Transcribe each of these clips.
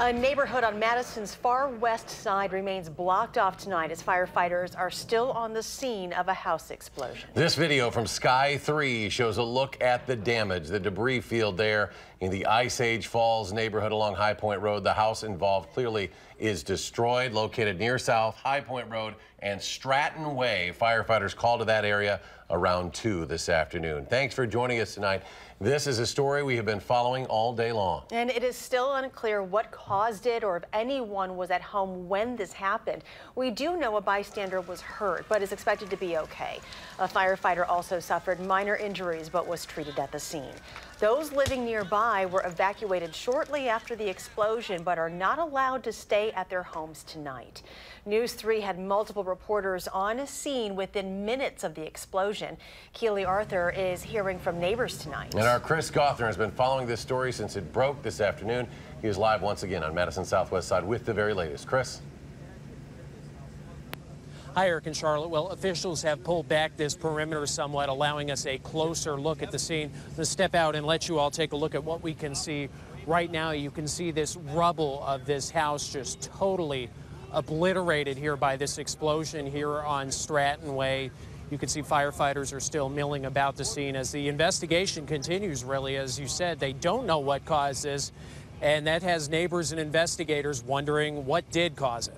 A neighborhood on Madison's far west side remains blocked off tonight as firefighters are still on the scene of a house explosion. This video from Sky 3 shows a look at the damage, the debris field there in the Ice Age Falls neighborhood along High Point Road. The house involved clearly is destroyed, located near South High Point Road and Stratton Way. Firefighters called to that area around 2 this afternoon. Thanks for joining us tonight. This is a story we have been following all day long. And it is still unclear what caused it or if anyone was at home when this happened. We do know a bystander was hurt, but is expected to be okay. A firefighter also suffered minor injuries, but was treated at the scene. Those living nearby were evacuated shortly after the explosion, but are not allowed to stay at their homes tonight. News 3 had multiple reporters on scene within minutes of the explosion. Keely Arthur is hearing from neighbors tonight. And our Chris Gothner has been following this story since it broke this afternoon. He is live once again on Madison's Southwest side with the very latest. Chris? Hi, Eric and Charlotte. Well, officials have pulled back this perimeter somewhat, allowing us a closer look at the scene. Let's step out and let you all take a look at what we can see. Right now, you can see this rubble of this house just totally obliterated here by this explosion here on Stratton Way. You can see firefighters are still milling about the scene as the investigation continues, really. As you said, they don't know what caused this, and that has neighbors and investigators wondering what did cause it.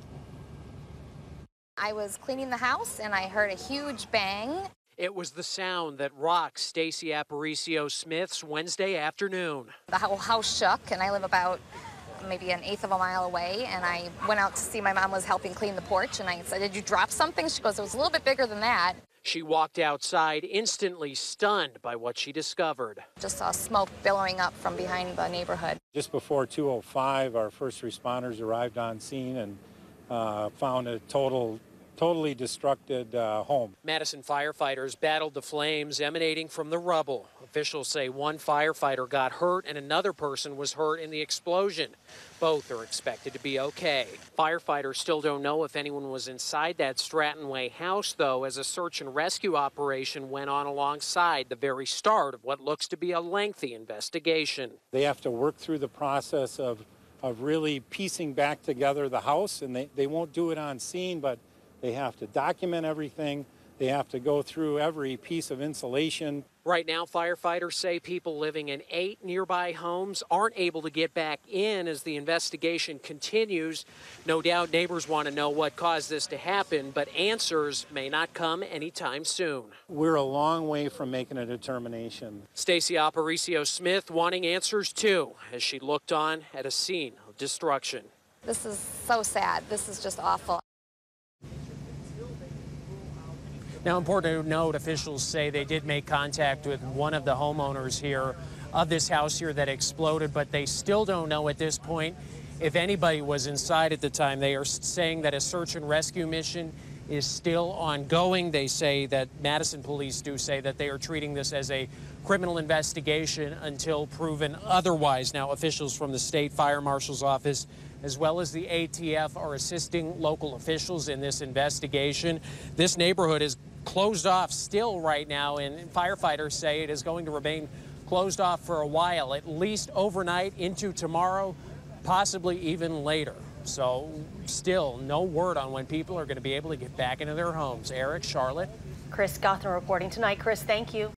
I was cleaning the house and I heard a huge bang. It was the sound that rocked Stacy Aparicio Smith's Wednesday afternoon. The whole house shook, and I live about maybe an eighth of a mile away, and I went out to see my mom was helping clean the porch, and I said, "Did you drop something?" She goes, "It was a little bit bigger than that." She walked outside, instantly stunned by what she discovered. Just saw smoke billowing up from behind the neighborhood. Just before 2:05, our first responders arrived on scene and found a totally destructed home. Madison firefighters battled the flames emanating from the rubble. Officials say one firefighter got hurt and another person was hurt in the explosion. Both are expected to be okay. Firefighters still don't know if anyone was inside that Stratton Way house, though, as a search and rescue operation went on alongside the very start of what looks to be a lengthy investigation. They have to work through the process of really piecing back together the house, and they won't do it on scene, but they have to document everything. They have to go through every piece of insulation. Right now, firefighters say people living in 8 nearby homes aren't able to get back in as the investigation continues. No doubt neighbors want to know what caused this to happen, but answers may not come anytime soon. We're a long way from making a determination. Stacy Aparicio Smith wanting answers too, as she looked on at a scene of destruction. This is so sad. This is just awful. Now, important to note, officials say they did make contact with one of the homeowners here of this house here that exploded, but they still don't know at this point if anybody was inside at the time. They are saying that a search and rescue mission is still ongoing. They say that Madison police do say that they are treating this as a criminal investigation until proven otherwise. Now, officials from the state fire marshal's office as well as the ATF are assisting local officials in this investigation. This neighborhood is closed off still right now, and firefighters say it is going to remain closed off for a while, at least overnight into tomorrow, possibly even later. So still no word on when people are going to be able to get back into their homes. Eric, Charlotte. Chris Gothner reporting tonight. Chris, thank you.